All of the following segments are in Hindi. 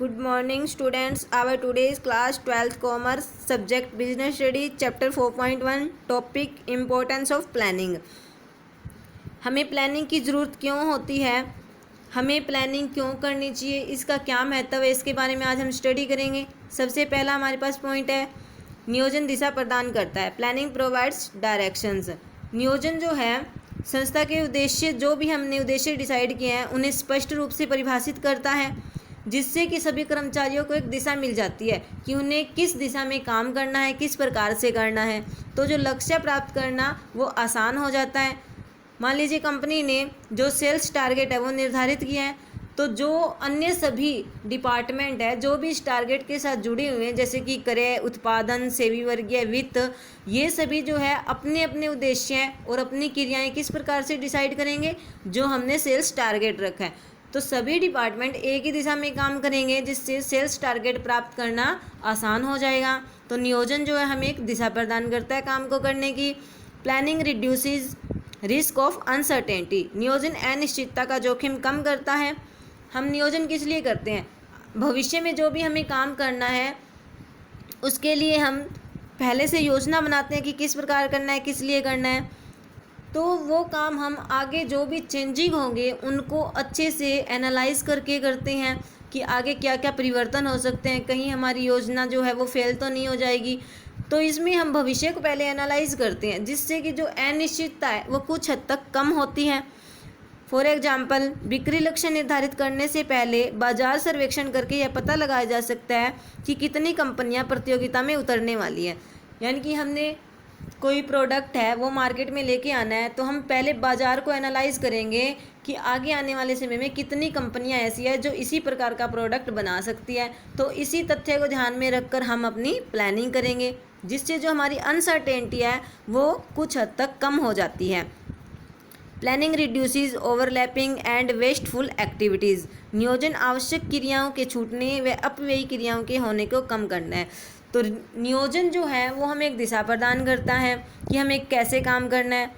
Good morning students. Our today's class 12th commerce subject business study chapter 4.1 topic importance of planning. हमें प्लानिंग की ज़रूरत क्यों होती है, हमें प्लानिंग क्यों करनी चाहिए, इसका क्या महत्व है, इसके बारे में आज हम स्टडी करेंगे। सबसे पहला हमारे पास पॉइंट है नियोजन दिशा प्रदान करता है। Planning provides directions. नियोजन जो है संस्था के उद्देश्य, जो भी हमने उद्देश्य डिसाइड किए हैं उन्हें स्पष्ट रूप से परिभाषित करता है, जिससे कि सभी कर्मचारियों को एक दिशा मिल जाती है कि उन्हें किस दिशा में काम करना है, किस प्रकार से करना है। तो जो लक्ष्य प्राप्त करना वो आसान हो जाता है। मान लीजिए कंपनी ने जो सेल्स टारगेट है वो निर्धारित किया है, तो जो अन्य सभी डिपार्टमेंट है जो भी इस टारगेट के साथ जुड़े हुए हैं, जैसे कि क्रय, उत्पादन, सेवी वर्गीय, वित्त, ये सभी जो है अपने अपने उद्देश्य हैं और अपनी क्रियाएं किस प्रकार से डिसाइड करेंगे, जो हमने सेल्स टारगेट रखा है। तो सभी डिपार्टमेंट एक ही दिशा में काम करेंगे, जिससे सेल्स टारगेट प्राप्त करना आसान हो जाएगा। तो नियोजन जो है हमें एक दिशा प्रदान करता है काम को करने की। Planning reduces risk of uncertainty. नियोजन अनिश्चितता का जोखिम कम करता है। हम नियोजन किस लिए करते हैं, भविष्य में जो भी हमें काम करना है उसके लिए हम पहले से योजना बनाते हैं कि किस प्रकार करना है, किस लिए करना है। तो वो काम हम आगे जो भी चेंजिंग होंगे उनको अच्छे से एनालाइज करके करते हैं कि आगे क्या क्या परिवर्तन हो सकते हैं, कहीं हमारी योजना जो है वो फेल तो नहीं हो जाएगी। तो इसमें हम भविष्य को पहले एनालाइज करते हैं, जिससे कि जो अनिश्चितता है वो कुछ हद तक कम होती है। फॉर एग्जाम्पल, बिक्री लक्ष्य निर्धारित करने से पहले बाजार सर्वेक्षण करके यह पता लगाया जा सकता है कि कितनी कंपनियां प्रतियोगिता में उतरने वाली है। यानी कि हमने कोई प्रोडक्ट है वो मार्केट में लेके आना है, तो हम पहले बाज़ार को एनालाइज करेंगे कि आगे आने वाले समय में कितनी कंपनियां ऐसी है जो इसी प्रकार का प्रोडक्ट बना सकती है। तो इसी तथ्य को ध्यान में रखकर हम अपनी प्लानिंग करेंगे, जिससे जो हमारी अनसर्टेनिटी है वो कुछ हद तक कम हो जाती है। Planning reduces overlapping and wasteful activities. नियोजन आवश्यक क्रियाओं के छूटने व अपव्ययी क्रियाओं के होने को कम करना है। तो नियोजन जो है वो हमें एक दिशा प्रदान करता है कि हमें कैसे काम करना है,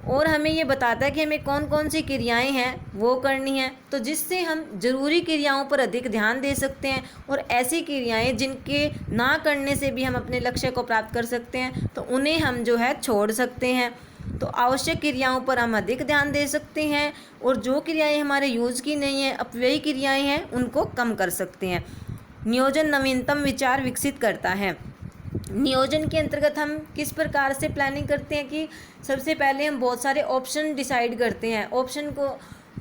और हमें ये बताता है कि हमें कौन कौन सी क्रियाएं हैं वो करनी है। तो जिससे हम ज़रूरी क्रियाओं पर अधिक ध्यान दे सकते हैं, और ऐसी क्रियाएं जिनके ना करने से भी हम अपने लक्ष्य को प्राप्त कर सकते हैं तो उन्हें हम जो है छोड़ सकते हैं। तो आवश्यक क्रियाओं पर हम अधिक ध्यान दे सकते हैं, और जो क्रियाएँ हमारे यूज़ की नहीं हैं, अपव्ययी क्रियाएँ हैं, उनको कम कर सकते हैं। नियोजन नवीनतम विचार विकसित करता है। नियोजन के अंतर्गत हम किस प्रकार से प्लानिंग करते हैं कि सबसे पहले हम बहुत सारे ऑप्शन डिसाइड करते हैं, ऑप्शन को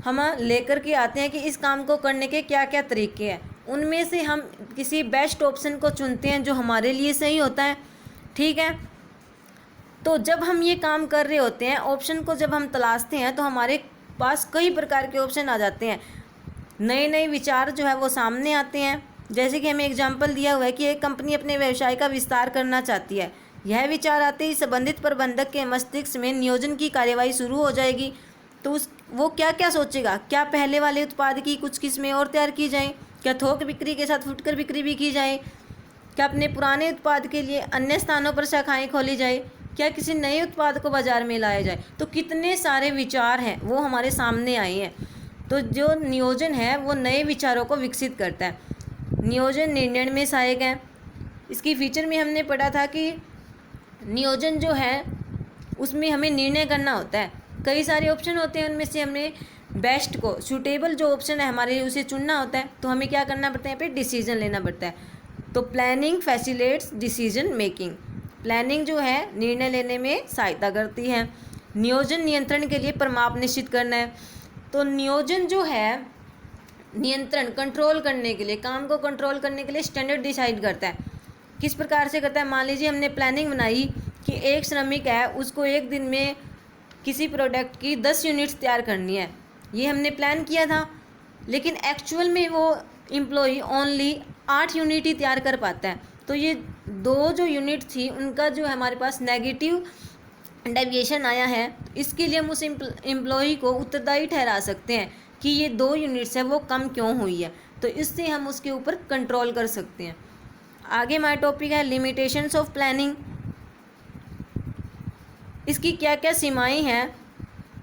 हम लेकर के आते हैं कि इस काम को करने के क्या क्या तरीके हैं। उनमें से हम किसी बेस्ट ऑप्शन को चुनते हैं जो हमारे लिए सही होता है। ठीक है, तो जब हम ये काम कर रहे होते हैं, ऑप्शन को जब हम तलाशते हैं तो हमारे पास कई प्रकार के ऑप्शन आ जाते हैं, नए नए विचार जो है वो सामने आते हैं। जैसे कि हमें एग्जाम्पल दिया हुआ है कि एक कंपनी अपने व्यवसाय का विस्तार करना चाहती है। यह विचार आते ही संबंधित प्रबंधक के मस्तिष्क में नियोजन की कार्यवाही शुरू हो जाएगी। तो वो क्या क्या सोचेगा, क्या पहले वाले उत्पाद की कुछ किस्में और तैयार की जाएँ, क्या थोक बिक्री के साथ फुटकर बिक्री भी की जाए, क्या अपने पुराने उत्पाद के लिए अन्य स्थानों पर शाखाएँ खोली जाए, क्या किसी नए उत्पाद को बाजार में लाया जाए। तो कितने सारे विचार हैं वो हमारे सामने आए हैं। तो जो नियोजन है वो नए विचारों को विकसित करता है। नियोजन निर्णय में सहायक है। इसकी फीचर में हमने पढ़ा था कि नियोजन जो है उसमें हमें निर्णय करना होता है। कई सारे ऑप्शन होते हैं, उनमें से हमें बेस्ट को, सूटेबल जो ऑप्शन है हमारे लिए उसे चुनना होता है। तो हमें क्या करना पड़ता है, यहाँ पे डिसीजन लेना पड़ता है। तो planning facilitates decision making. Planning जो है निर्णय लेने में सहायता करती है। नियोजन नियंत्रण के लिए परिमाप निश्चित करना है। तो नियोजन जो है नियंत्रण, कंट्रोल करने के लिए, काम को कंट्रोल करने के लिए स्टैंडर्ड डिसाइड करता है। किस प्रकार से करता है, मान लीजिए हमने प्लानिंग बनाई कि एक श्रमिक है उसको एक दिन में किसी प्रोडक्ट की 10 यूनिट्स तैयार करनी है। ये हमने प्लान किया था, लेकिन एक्चुअल में वो एम्प्लॉई ओनली 8 यूनिट ही तैयार कर पाता है। तो ये 2 जो यूनिट थी उनका जो हमारे पास नेगेटिव डेविएशन आया है, इसके लिए हम उस एम्प्लॉई को उत्तरदायी ठहरा सकते हैं कि ये 2 यूनिट्स है वो कम क्यों हुई है। तो इससे हम उसके ऊपर कंट्रोल कर सकते हैं। आगे हमारा टॉपिक है लिमिटेशंस ऑफ प्लानिंग। इसकी क्या क्या सीमाएं हैं।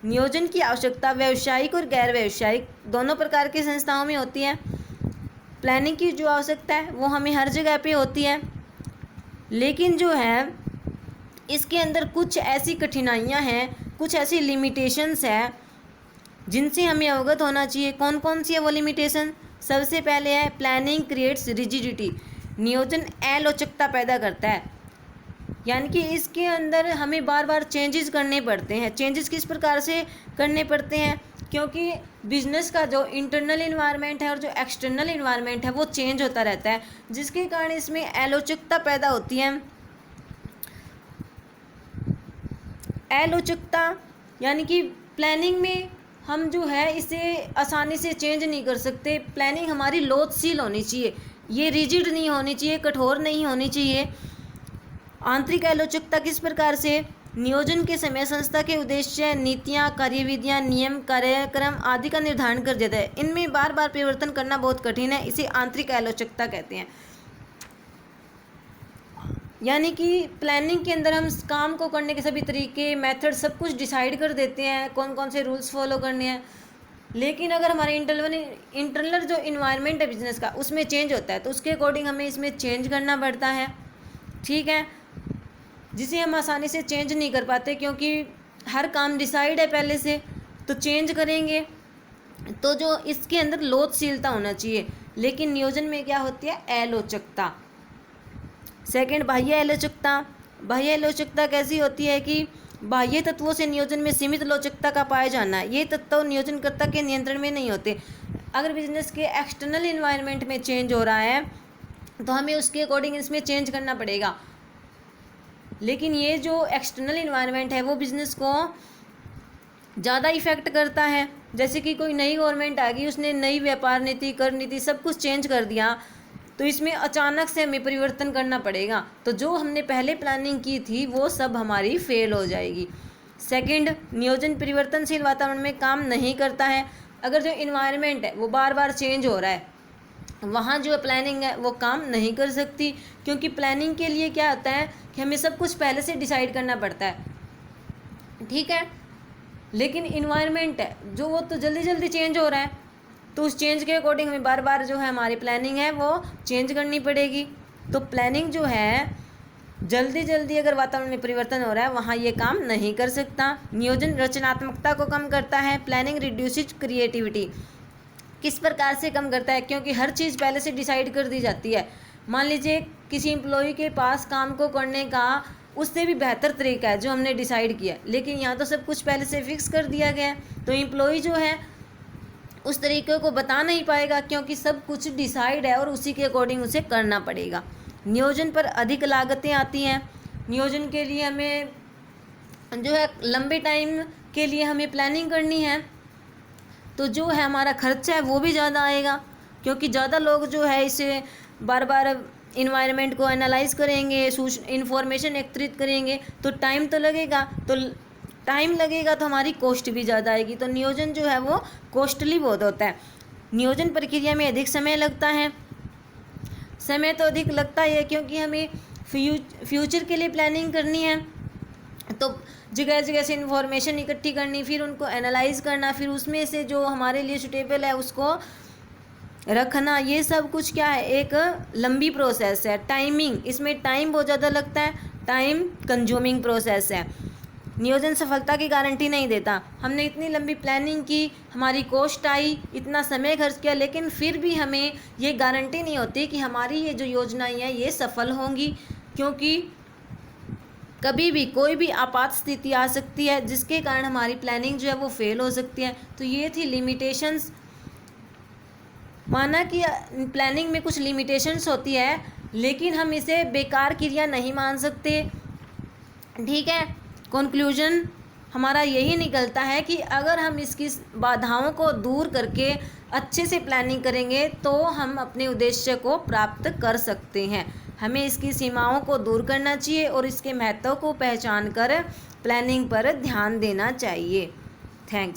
नियोजन की आवश्यकता व्यावसायिक और गैर व्यावसायिक दोनों प्रकार की संस्थाओं में होती है। प्लानिंग की जो आवश्यकता है वो हमें हर जगह पे होती है, लेकिन जो है इसके अंदर कुछ ऐसी कठिनाइयाँ हैं, कुछ ऐसी लिमिटेशंस है जिनसे हमें अवगत होना चाहिए। कौन कौन सी है वो लिमिटेशन? सबसे पहले है प्लानिंग क्रिएट्स रिजिडिटी, नियोजन अलोचकता पैदा करता है, यानी कि इसके अंदर हमें बार बार चेंजेस करने पड़ते हैं। चेंजेस किस प्रकार से करने पड़ते हैं? क्योंकि बिजनेस का जो इंटरनल इन्वायरमेंट है और जो एक्सटर्नल इन्वायरमेंट है वो चेंज होता रहता है, जिसके कारण इसमें अलोचकता पैदा होती है। अलोचकता यानी कि प्लानिंग में हम जो है इसे आसानी से चेंज नहीं कर सकते। प्लानिंग हमारी लोचशील होनी चाहिए, ये रिजिड नहीं होनी चाहिए, कठोर नहीं होनी चाहिए। आंतरिक आलोचकता किस प्रकार से? नियोजन के समय संस्था के उद्देश्य, नीतियाँ, कार्यविधियाँ, नियम, कार्यक्रम आदि का निर्धारण कर देता है। इनमें बार बार परिवर्तन करना बहुत कठिन है, इसे आंतरिक आलोचकता कहते हैं। यानी कि प्लानिंग के अंदर हम काम को करने के सभी तरीके, मेथड सब कुछ डिसाइड कर देते हैं, कौन कौन से रूल्स फॉलो करने हैं, लेकिन अगर हमारे इंटरनल जो इन्वायरमेंट है बिजनेस का उसमें चेंज होता है तो उसके अकॉर्डिंग हमें इसमें चेंज करना पड़ता है। ठीक है, जिसे हम आसानी से चेंज नहीं कर पाते क्योंकि हर काम डिसाइड है पहले से, तो चेंज करेंगे तो जो इसके अंदर लोचशीलता होना चाहिए। लेकिन नियोजन में क्या होती है? अलोचकता। सेकंड, बाह्य आलोचकता। बाह्य आलोचकता कैसी होती है कि बाह्य तत्वों से नियोजन में सीमित लोचकता का पाया जाना। ये तत्व नियोजनकर्ता के नियंत्रण में नहीं होते। अगर बिजनेस के एक्सटर्नल इन्वायरमेंट में चेंज हो रहा है तो हमें उसके अकॉर्डिंग इसमें चेंज करना पड़ेगा, लेकिन ये जो एक्सटर्नल इन्वायरमेंट है वो बिज़नेस को ज़्यादा इफ़ेक्ट करता है। जैसे कि कोई नई गवर्नमेंट आ गई, उसने नई व्यापार नीति, कर नीति सब कुछ चेंज कर दिया, तो इसमें अचानक से हमें परिवर्तन करना पड़ेगा, तो जो हमने पहले प्लानिंग की थी वो सब हमारी फेल हो जाएगी। सेकंड, नियोजन परिवर्तनशील वातावरण में काम नहीं करता है। अगर जो इन्वायरमेंट है वो बार बार चेंज हो रहा है, वहाँ जो प्लानिंग है वो काम नहीं कर सकती, क्योंकि प्लानिंग के लिए क्या होता है कि हमें सब कुछ पहले से डिसाइड करना पड़ता है। ठीक है, लेकिन इन्वायरमेंट है जो वो तो जल्दी जल्दी चेंज हो रहा है, तो उस चेंज के अकॉर्डिंग हमें बार बार जो है हमारी प्लानिंग है वो चेंज करनी पड़ेगी। तो प्लानिंग जो है जल्दी जल्दी अगर वातावरण में परिवर्तन हो रहा है वहाँ ये काम नहीं कर सकता। नियोजन रचनात्मकता को कम करता है। Planning reduces creativity. किस प्रकार से कम करता है? क्योंकि हर चीज़ पहले से डिसाइड कर दी जाती है। मान लीजिए किसी एम्प्लॉय के पास काम को करने का उससे भी बेहतर तरीका है जो हमने डिसाइड किया, लेकिन यहाँ तो सब कुछ पहले से फिक्स कर दिया गया है, तो एम्प्लॉय जो है उस तरीके को बता नहीं पाएगा क्योंकि सब कुछ डिसाइड है और उसी के अकॉर्डिंग उसे करना पड़ेगा। नियोजन पर अधिक लागतें आती हैं। नियोजन के लिए हमें जो है लंबे टाइम के लिए हमें प्लानिंग करनी है, तो जो है हमारा खर्चा है वो भी ज़्यादा आएगा, क्योंकि ज़्यादा लोग जो है इसे बार बार इन्वायरमेंट को एनालाइज करेंगे, इंफॉर्मेशन एकत्रित करेंगे, तो टाइम तो लगेगा, तो हमारी कॉस्ट भी ज़्यादा आएगी। तो नियोजन जो है वो कॉस्टली बहुत होता है। नियोजन प्रक्रिया में अधिक समय लगता है। समय तो अधिक लगता ही है क्योंकि हमें फ्यूचर के लिए प्लानिंग करनी है, तो जगह जगह से इन्फॉर्मेशन इकट्ठी करनी, फिर उनको एनालाइज करना, फिर उसमें से जो हमारे लिए सुटेबल है उसको रखना, ये सब कुछ क्या है, एक लंबी प्रोसेस है। टाइमिंग, इसमें टाइम बहुत ज़्यादा लगता है, टाइम कंज्यूमिंग प्रोसेस है। नियोजन सफलता की गारंटी नहीं देता। हमने इतनी लंबी प्लानिंग की, हमारी कॉस्ट आई, इतना समय खर्च किया, लेकिन फिर भी हमें ये गारंटी नहीं होती कि हमारी ये जो योजनाएं हैं ये सफल होंगी, क्योंकि कभी भी कोई भी आपात स्थिति आ सकती है जिसके कारण हमारी प्लानिंग जो है वो फेल हो सकती है। तो ये थी लिमिटेशंस। माना कि प्लानिंग में कुछ लिमिटेशंस होती है, लेकिन हम इसे बेकार क्रिया नहीं मान सकते। ठीक है, कंक्लूजन हमारा यही निकलता है कि अगर हम इसकी बाधाओं को दूर करके अच्छे से प्लानिंग करेंगे तो हम अपने उद्देश्य को प्राप्त कर सकते हैं। हमें इसकी सीमाओं को दूर करना चाहिए और इसके महत्व को पहचान कर प्लानिंग पर ध्यान देना चाहिए। थैंक्स।